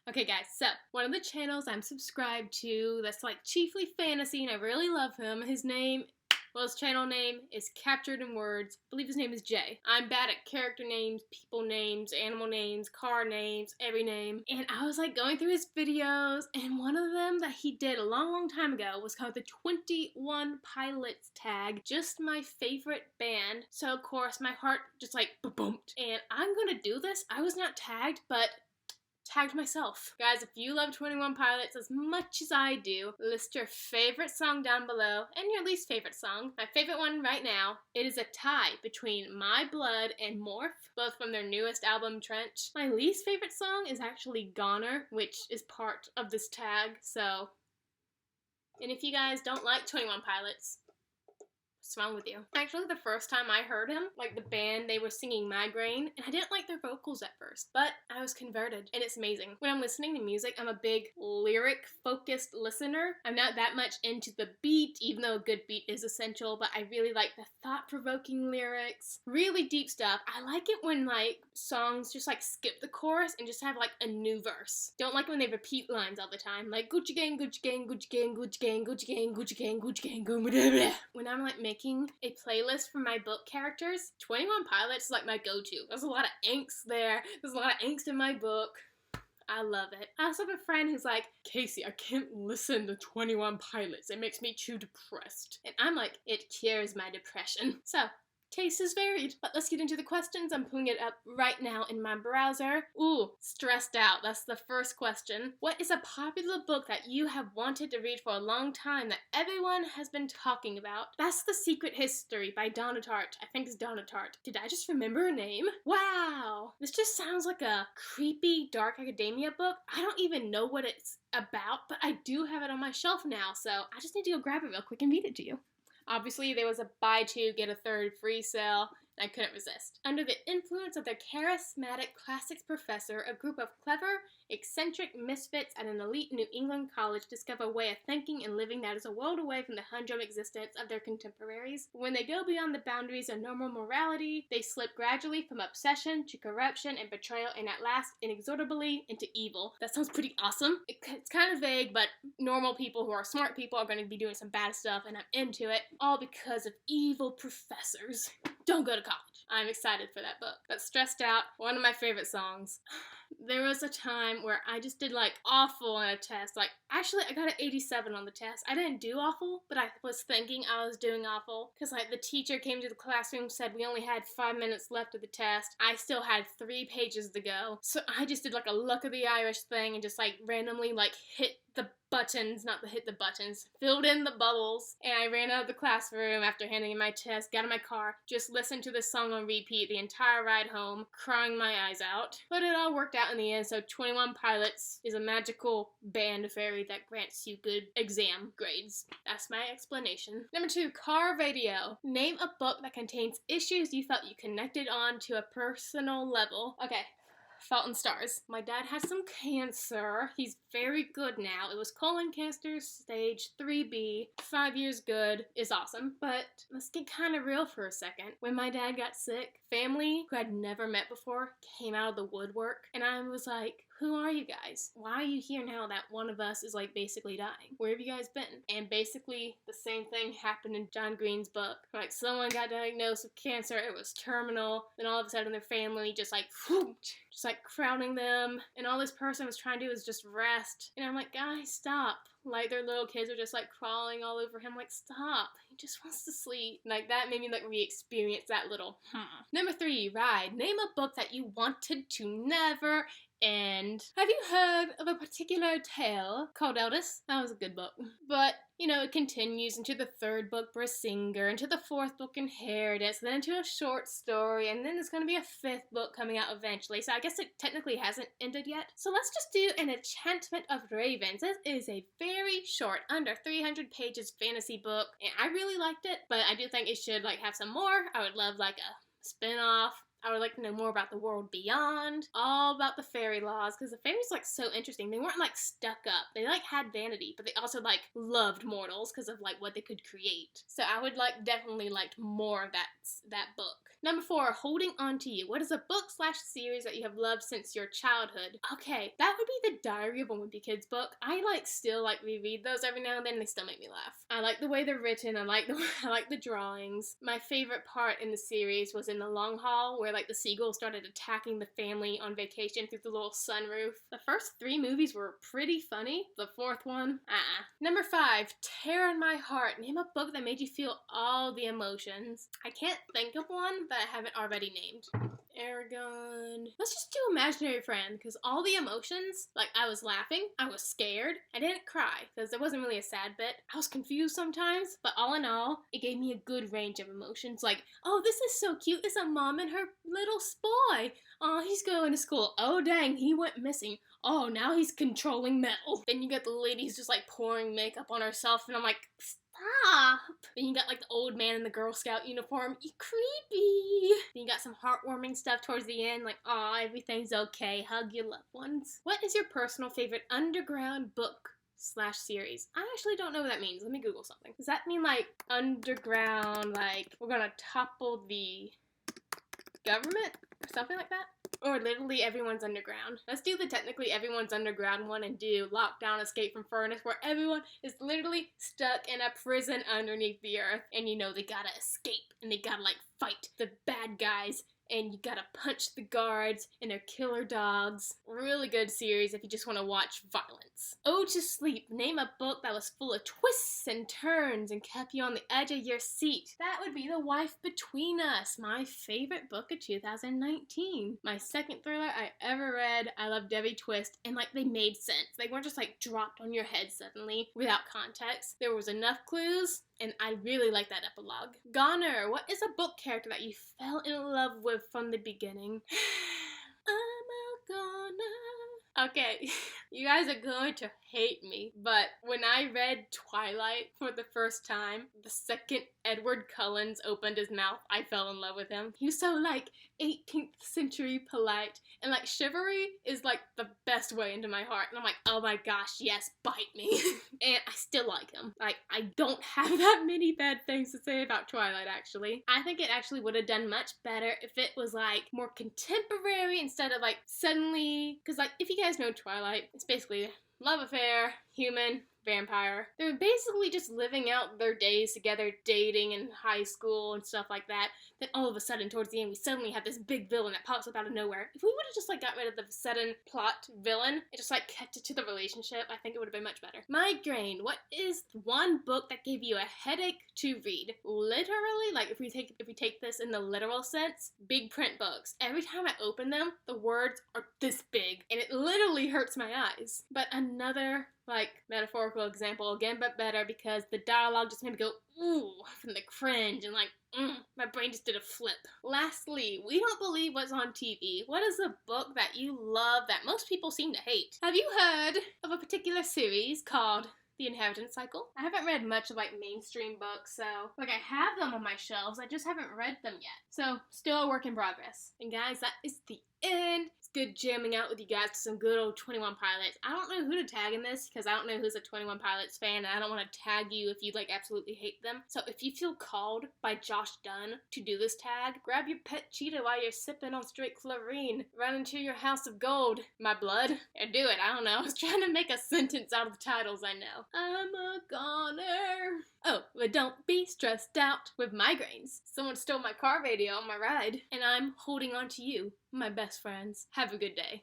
Okay guys, so one of the channels I'm subscribed to that's like chiefly fantasy and I really love him, his channel name is Captured in Words. I believe his name is Jay. I'm bad at character names, people names, animal names, car names, every name. And I was like going through his videos and one of them that he did a long time ago was called the 21 Pilots tag, just my favorite band. So of course my heart just like bumped. And I'm gonna do this. I was not tagged, but tagged myself. Guys, if you love 21 Pilots as much as I do, list your favorite song down below and your least favorite song. My favorite one right now, it is a tie between My Blood and Morph, both from their newest album, Trench. My least favorite song is actually Goner, which is part of this tag, so... And if you guys don't like 21 Pilots, what's wrong with you? Actually, the first time I heard him, like the band, they were singing Migraine, and I didn't like their vocals at first, but I was converted, and it's amazing. When I'm listening to music, I'm a big lyric-focused listener. I'm not that much into the beat, even though a good beat is essential, but I really like the thought-provoking lyrics, really deep stuff. I like it when, like, songs just, like, skip the chorus and just have, like, a new verse. Don't like when they repeat lines all the time, like, Gucci gang, Gucci gang, Gucci gang, Gucci gang, Gucci gang, Gucci gang, Gucci gang, blah, blah, blah. When I'm, like, making a playlist for my book characters, 21 Pilots is like my go-to. There's a lot of angst there. There's a lot of angst in my book. I love it. I also have a friend who's like, Casey, I can't listen to 21 Pilots. It makes me too depressed. And I'm like, it cures my depression. So, taste is varied. But let's get into the questions. I'm pulling it up right now in my browser. Ooh, stressed out. That's the first question. What is a popular book that you have wanted to read for a long time that everyone has been talking about? That's The Secret History by Donna Tart. I think it's Donna Tart. Did I just remember her name? Wow! This just sounds like a creepy, dark academia book. I don't even know what it's about, but I do have it on my shelf now, so I just need to go grab it real quick and read it to you. Obviously, there was a buy two, get a third free sale, and I couldn't resist. Under the influence of their charismatic classics professor, a group of clever, eccentric misfits at an elite New England college discover a way of thinking and living that is a world away from the humdrum existence of their contemporaries. When they go beyond the boundaries of normal morality, they slip gradually from obsession to corruption and betrayal, and at last, inexorably, into evil. That sounds pretty awesome. It's kind of vague, but normal people who are smart people are going to be doing some bad stuff, and I'm into it, all because of evil professors. Don't go to college. I'm excited for that book. But Stressed Out, one of my favorite songs. There was a time where I just did like awful on a test. Like, actually I got an 87 on the test. I didn't do awful, but I was thinking I was doing awful. Because like the teacher came to the classroom, said we only had 5 minutes left of the test. I still had 3 pages to go. So I just did like a Luck of the Irish thing and just like randomly like hit the buttons, filled in the bubbles, and I ran out of the classroom after handing in my test, got in my car, just listened to this song on repeat the entire ride home, crying my eyes out. But it all worked out in the end, so 21 Pilots is a magical band fairy that grants you good exam grades. That's my explanation. Number 2, car radio. Name a book that contains issues you felt you connected on to a personal level. Okay. Fault in Stars. My dad had some cancer. He's very good now. It was colon cancer, stage 3B. 5 years good is awesome. But let's get kind of real for a second. When my dad got sick, family who I'd never met before came out of the woodwork. And I was like, who are you guys? Why are you here now that one of us is like basically dying? Where have you guys been? And basically the same thing happened in John Green's book. Like someone got diagnosed with cancer, it was terminal, then all of a sudden their family just like crowding them, and all this person was trying to do is just rest. And I'm like, guys, stop. Like their little kids are just like crawling all over him, like stop. He just wants to sleep. Like that made me like re-experience that little Number 3, ride. Name a book that you wanted to never end. Have you heard of a particular tale called Eldest? That was a good book. But, you know, it continues into the 3rd book, Brissinger, into the 4th book, Inheritance, then into a short story, and then there's going to be a 5th book coming out eventually, so I guess it technically hasn't ended yet. So let's just do an Enchantment of Ravens. This is a very short, under 300 pages fantasy book, and I really liked it, but I do think it should, like, have some more. I would love, like, a spin-off. I would like to know more about the world beyond, all about the fairy laws, because the fairies like so interesting. They weren't like stuck up. They like had vanity, but they also like loved mortals because of like what they could create. So I would like definitely like more of that book. Number 4, Holding On to You. What is a book/series that you have loved since your childhood? Okay, that would be the Diary of a Wimpy Kid's book. I like still like reread those every now and then. They still make me laugh. I like the way they're written. I like the drawings. My favorite part in the series was in the long haul where like the seagulls started attacking the family on vacation through the little sunroof. The first 3 movies were pretty funny. The 4th one, Number 5, Tear in My Heart. Name a book that made you feel all the emotions. I can't think of one that I haven't already named. Aragon. Let's just do Imaginary Friend, because all the emotions, like I was laughing, I was scared, I didn't cry, because there wasn't really a sad bit. I was confused sometimes, but all in all, it gave me a good range of emotions, like, oh, this is so cute, it's a mom and her little boy. Oh, he's going to school. Oh, dang, he went missing. Oh, now he's controlling metal. Then you get the lady who's just like pouring makeup on herself, and I'm like, stop. Then you got like the old man in the Girl Scout uniform. You creepy. Then you got some heartwarming stuff towards the end, like, aw, everything's okay. Hug your loved ones. What is your personal favorite underground book/series? I actually don't know what that means. Let me Google something. Does that mean like underground, like we're gonna topple the government or something like that? Or literally everyone's underground? Let's do the technically everyone's underground one and do Lockdown Escape from Furnace, where everyone is literally stuck in a prison underneath the earth, and you know they gotta escape and they gotta like fight the bad guys, and you gotta punch the guards and their killer dogs. Really good series if you just want to watch violence. Ode to Sleep. Name a book that was full of twists and turns and kept you on the edge of your seat. That would be The Wife Between Us, my favorite book of 2019. My second thriller I ever read. I loved every twist, and like they made sense. They weren't just like dropped on your head suddenly without context. There was enough clues, and I really like that epilogue. Goner. What is a book character that you fell in love with from the beginning? I'm a goner. Okay, you guys are going to hate me, but when I read Twilight for the first time, the second Edward Cullen opened his mouth, I fell in love with him. He was so like 18th century polite, and like chivalry is like the best way into my heart, and I'm like, oh my gosh, yes, bite me. And I still like him. Like, I don't have that many bad things to say about Twilight, actually. I think it actually would have done much better if it was like more contemporary instead of like suddenly, because like if you guys know Twilight, it's basically love affair, human, vampire. They're basically just living out their days together, dating in high school and stuff like that. Then all of a sudden, towards the end, we suddenly have this big villain that pops up out of nowhere. If we would have just like got rid of the sudden plot villain and just like kept it to the relationship, I think it would have been much better. Migraine. What is one book that gave you a headache to read? Literally, like if we take this in the literal sense, big print books. Every time I open them, the words are this big, and it literally hurts my eyes. But another like metaphorical example again, but better, because the dialogue just made me go ooh from the cringe, and like my brain just did a flip. Lastly, We Don't Believe What's on TV. What is a book that you love that most people seem to hate? Have you heard of a particular series called The Inheritance Cycle? I haven't read much of like mainstream books, so like I have them on my shelves, I just haven't read them yet. So still a work in progress. And guys, that is the end. It's good jamming out with you guys to some good old 21 Pilots. I don't know who to tag in this because I don't know who's a 21 Pilots fan, and I don't want to tag you if you like absolutely hate them. So if you feel called by Josh Dunn to do this tag, grab your pet cheetah while you're sipping on straight chlorine, run into your house of gold, my blood, and do it. I don't know. I was trying to make a sentence out of the titles, I know. I'm a goner. Oh, but don't be stressed out with migraines. Someone stole my car radio on my ride, and I'm holding on to you, my best friends. Have a good day.